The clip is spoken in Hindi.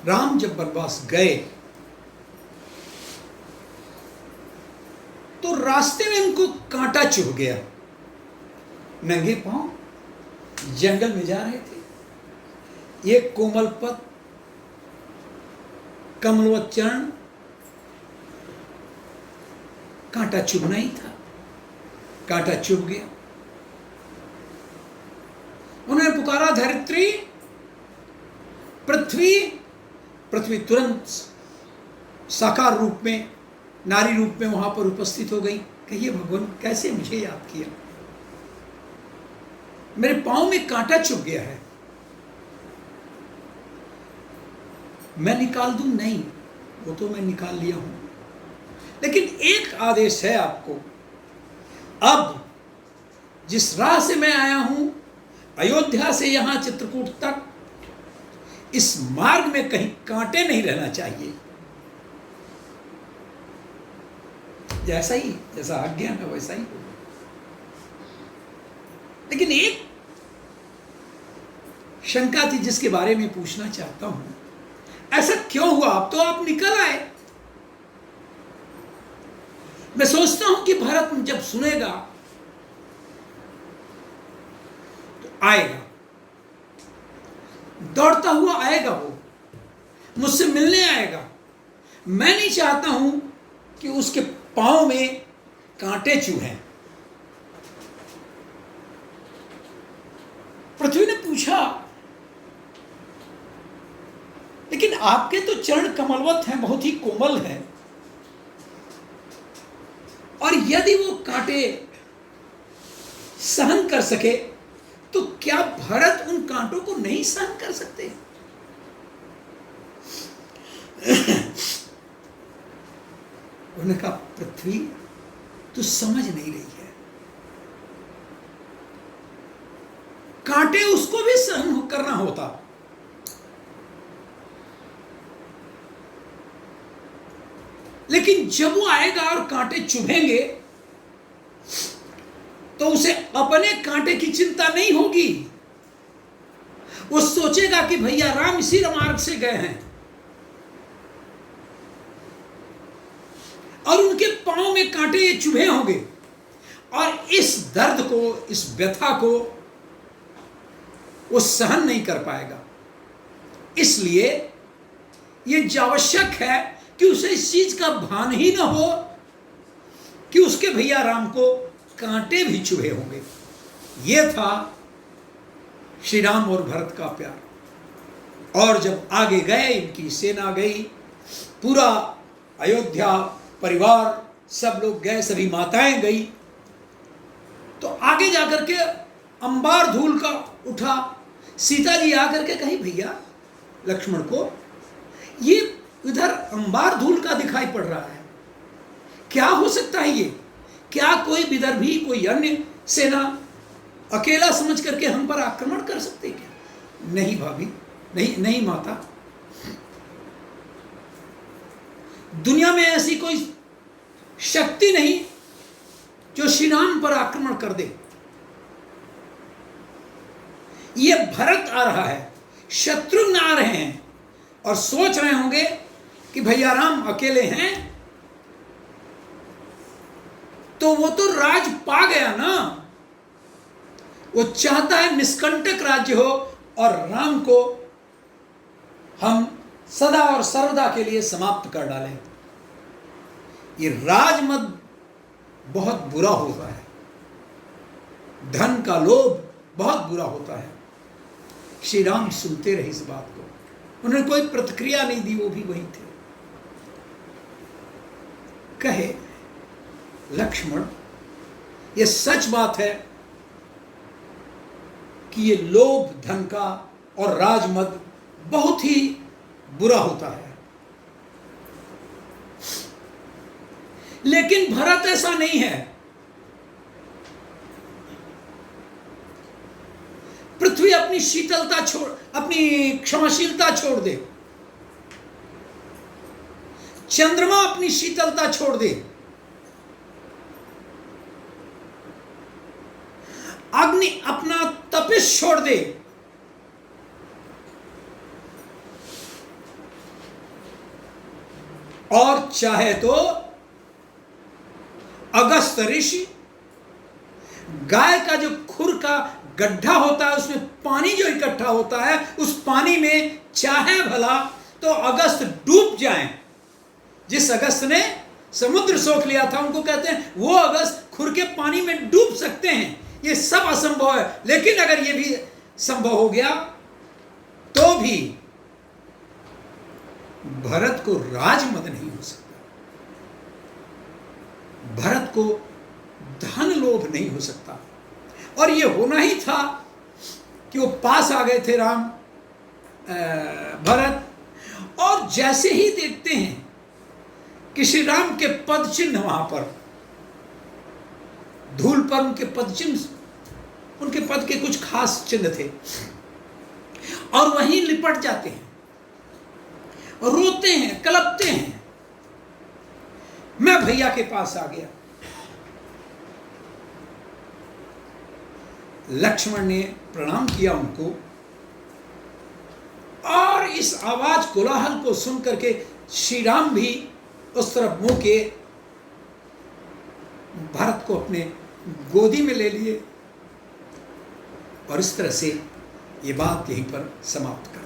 राम जब वनवास गए तो रास्ते में उनको कांटा चुभ गया। नंगे पांव जंगल में जा रहे थे, ये कोमल पद, कमलवत चरण, कांटा चुभना ही था। कांटा चुभ गया। उन्होंने पुकारा धरित्री, पृथ्वी। पृथ्वी तुरंत साकार रूप में, नारी रूप में वहां पर उपस्थित हो गई। कहिए भगवान कैसे मुझे याद किया, मेरे पांव में कांटा चुभ गया है, मैं निकाल दूं? नहीं, वो तो मैं निकाल लिया हूं, लेकिन एक आदेश है आपको। अब जिस राह से मैं आया हूं, अयोध्या से यहां चित्रकूट तक, इस मार्ग में कहीं कांटे नहीं रहना चाहिए। जैसा आज्ञा है वैसा ही होगा। लेकिन एक शंका थी जिसके बारे में पूछना चाहता हूं, ऐसा क्यों हुआ? अब तो आप निकल आए। मैं सोचता हूं कि भरत जब सुनेगा तो आएगा, दौड़ता हुआ आएगा, वो मुझसे मिलने आएगा। मैं नहीं चाहता हूं कि उसके पांव में कांटे चुभें। पृथ्वी ने पूछा, लेकिन आपके तो चरण कमलवत हैं, बहुत ही कोमल हैं, और यदि वो कांटे सहन कर सके तो क्या भरत उन कांटों को नहीं सहन कर सकते? उन्होंने कहा, पृथ्वी तू समझ नहीं रही है, कांटे उसको भी सहन करना होता, लेकिन जब वो आएगा और कांटे चुभेंगे तो उसे अपने कांटे की चिंता नहीं होगी। वो सोचेगा कि भैया राम इसी मार्ग से गए हैं, और उनके पांव में कांटे ये चुभे होंगे, और इस दर्द को, इस व्यथा को वो सहन नहीं कर पाएगा। इसलिए ये आवश्यक है कि उसे इस चीज का भान ही ना हो कि उसके भैया राम को कांटे भी चुभे होंगे। यह था श्री राम और भरत का प्यार। और जब आगे गए, इनकी सेना गई, पूरा अयोध्या परिवार, सब लोग गए, सभी माताएं गई, तो आगे जाकर के अंबार धूल का उठा। सीता जी आकर के कही, भैया लक्ष्मण को ये इधर अंबार धूल का दिखाई पड़ रहा है, क्या हो सकता है ये? क्या कोई विदर्भी, कोई अन्य सेना अकेला समझ करके हम पर आक्रमण कर सकते क्या? नहीं भाभी, नहीं नहीं माता, दुनिया में ऐसी कोई शक्ति नहीं जो श्री राम पर आक्रमण कर दे। ये भरत आ रहा है, शत्रुघ्न आ रहे हैं, और सोच रहे होंगे कि भैया राम अकेले हैं, तो वो तो राज पा गया ना। वो चाहता है निष्कंटक राज्य हो और राम को हम सदा और सर्वदा के लिए समाप्त कर डालें। ये राजमद बहुत बुरा होता है, धन का लोभ बहुत बुरा होता है। श्री राम सुनते रहे इस बात को, उन्होंने कोई प्रतिक्रिया नहीं दी, वो भी वहीं थे। कहे, लक्ष्मण ये सच बात है कि ये लोभ धन का और राजमद बहुत ही बुरा होता है, लेकिन भरत ऐसा नहीं है। पृथ्वी अपनी शीतलता छोड़, अपनी क्षमाशीलता छोड़ दे, चंद्रमा अपनी शीतलता छोड़ दे, अग्नि अपना तपिश छोड़ दे, और चाहे तो अगस्त ऋषि गाय का जो खुर का गड्ढा होता है, उसमें पानी जो इकट्ठा होता है, उस पानी में चाहे भला तो अगस्त डूब जाएं। जिस अगस्त ने समुद्र सोख लिया था, उनको कहते हैं वो अगस्त खुर के पानी में डूब सकते हैं। ये सब असंभव है, लेकिन अगर ये भी संभव हो गया तो भी भरत को राजमद नहीं हो सकता, भरत को धन लोभ नहीं हो सकता। और ये होना ही था कि वो पास आ गए थे राम भरत, और जैसे ही देखते हैं कि श्री राम के पद चिन्ह वहां पर धूल पर, उनके पद चिन्ह, उनके पद के कुछ खास चिन्ह थे, और वहीं लिपट जाते हैं और रोते हैं, कलपते हैं, मैं भैया के पास आ गया। लक्ष्मण ने प्रणाम किया उनको, और इस आवाज कोलाहल को सुन करके श्री राम भी उस तरफ मुंह के भरत को अपने गोदी में ले लिए, और इस तरह से ये बात यहीं पर समाप्त कर